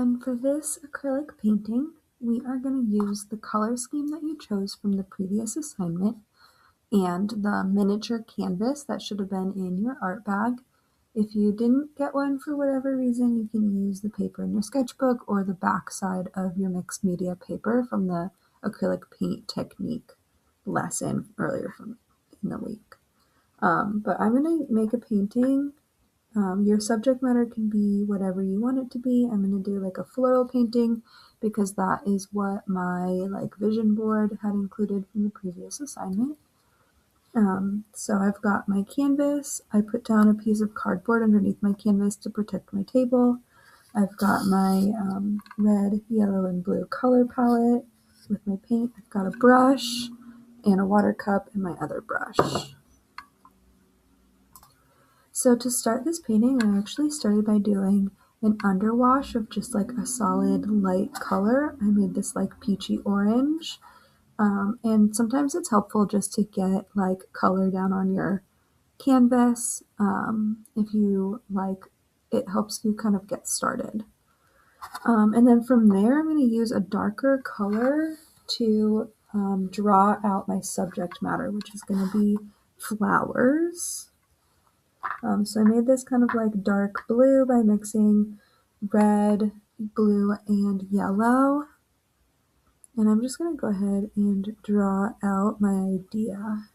And for this acrylic painting, we are going to use the color scheme that you chose from the previous assignment and the miniature canvas that should have been in your art bag. If you didn't get one for whatever reason, you can use the paper in your sketchbook or the back side of your mixed media paper from the acrylic paint technique lesson earlier in the week. But I'm going to make a painting. Your subject matter can be whatever you want it to be. I'm going to do like a floral painting because that is what my vision board had included from the previous assignment. So I've got my canvas. I put down a piece of cardboard underneath my canvas to protect my table. I've got my red, yellow, and blue color palette with my paint. I've got a brush and a water cup and my other brush. So to start this painting, I actually started by doing an underwash of just like a solid light color. I made this like peachy orange. And sometimes it's helpful just to get like color down on your canvas. If you like, it helps you kind of get started. And then from there, I'm going to use a darker color to draw out my subject matter, which is going to be flowers. So I made this kind of like dark blue by mixing red, blue, and yellow. And I'm just going to go ahead and draw out my idea.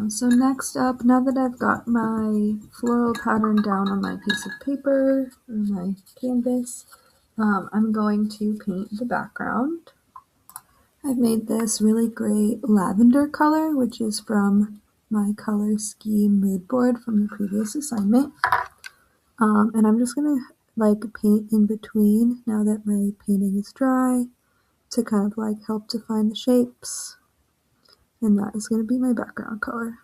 So next up, now that I've got my floral pattern down on my piece of paper or my canvas, I'm going to paint the background. I've made this really great lavender color, which is from my color scheme mood board from the previous assignment. And I'm just gonna paint in between now that my painting is dry to kind of help define the shapes. And that is gonna be my background color.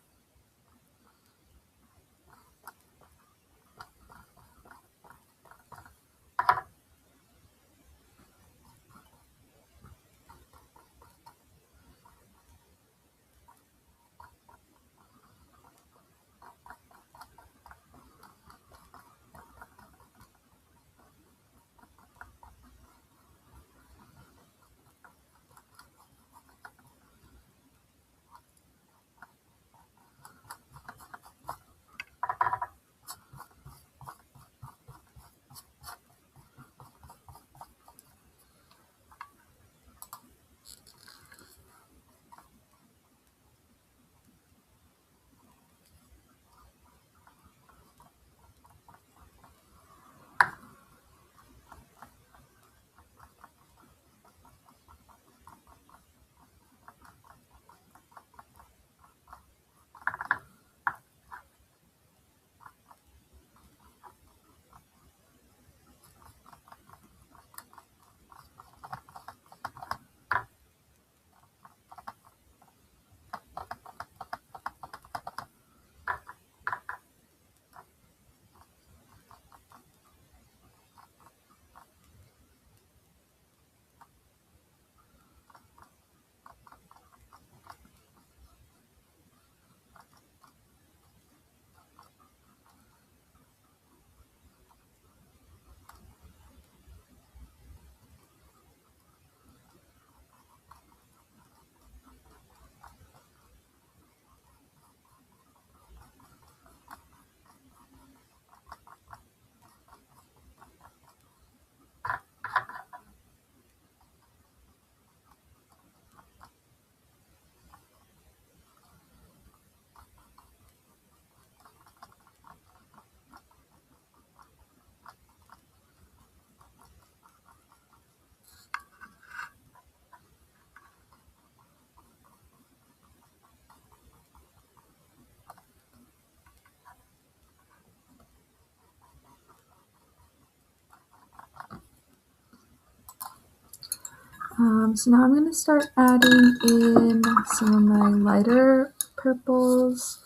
So now I'm going to start adding in some of my lighter purples.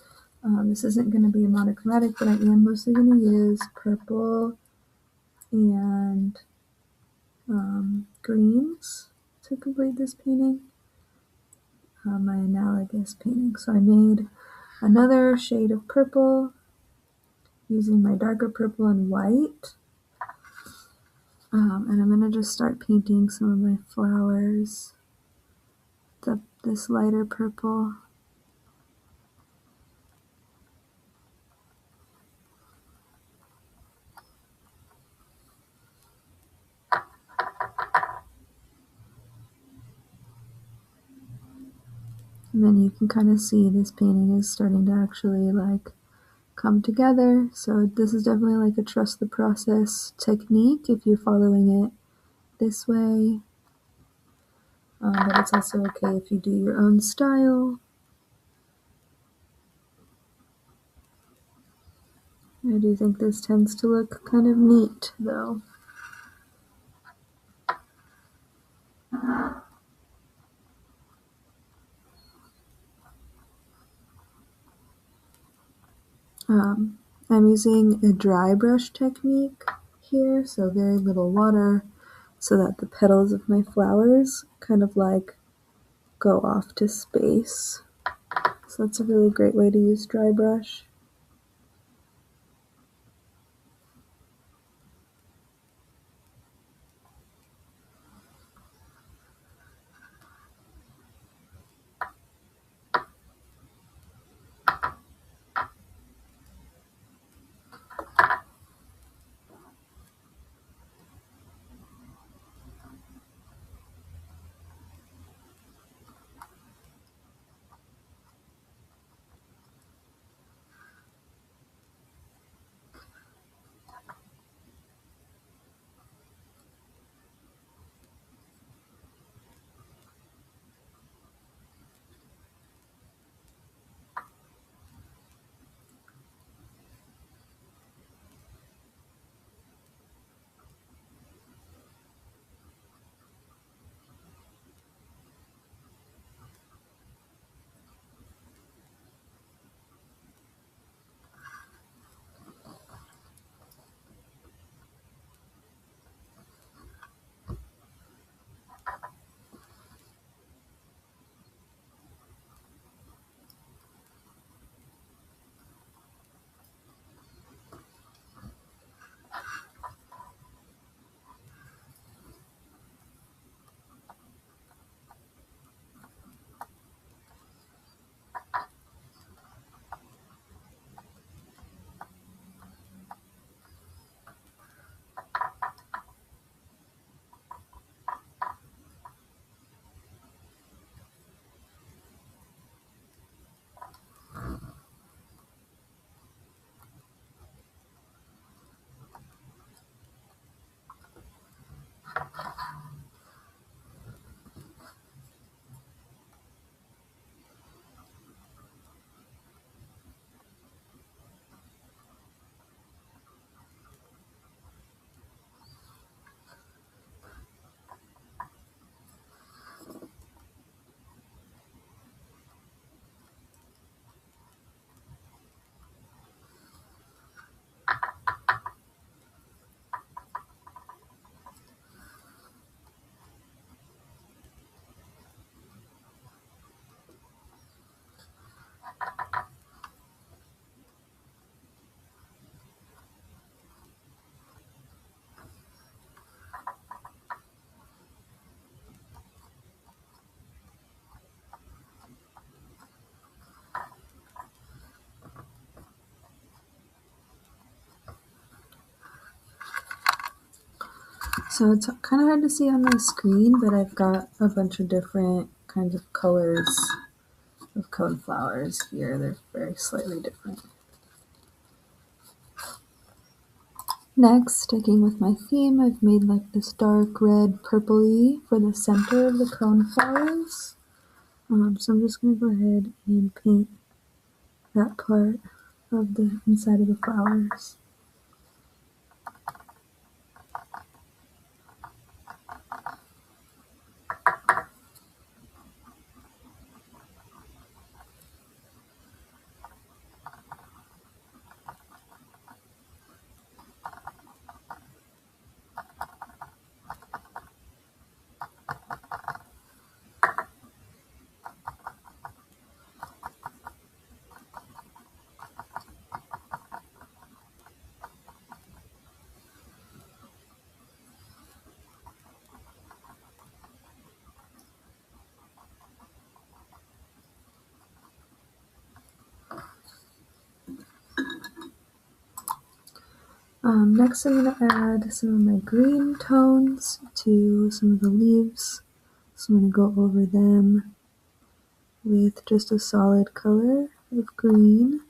This isn't going to be monochromatic, but I am mostly going to use purple and greens to complete this painting, my analogous painting. So I made another shade of purple using my darker purple and white. And I'm going to just start painting some of my flowers, this lighter purple. And then you can kind of see this painting is starting to actually come together. So this is definitely a trust the process technique if you're following it this way. But it's also okay if you do your own style. I do think this tends to look kind of neat though. I'm using a dry brush technique here, so very little water, so that the petals of my flowers kind of go off to space. So that's a really great way to use dry brush. So it's kind of hard to see on my screen, but I've got a bunch of different kinds of colors of coneflowers here. They're very slightly different. Next, sticking with my theme, I've made like this dark red purpley for the center of the coneflowers. So I'm just going to go ahead and paint that part of the inside of the flowers. Next I'm going to add some of my green tones to some of the leaves. So I'm going to go over them with just a solid color of green.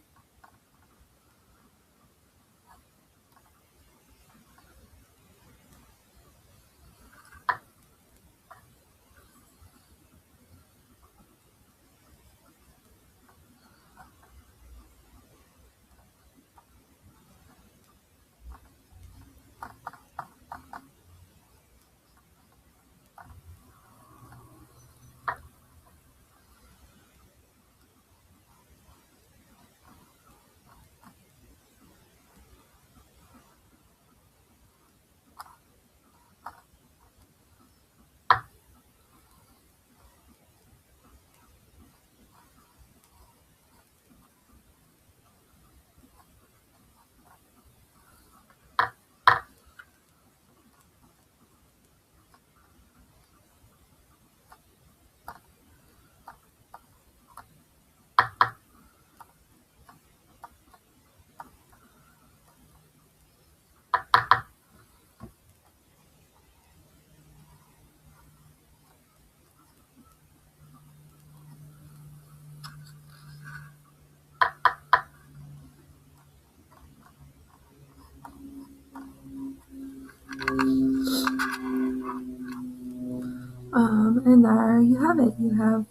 And there you have it. You have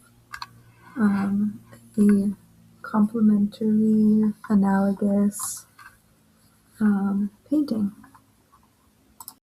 a complementary, analogous painting.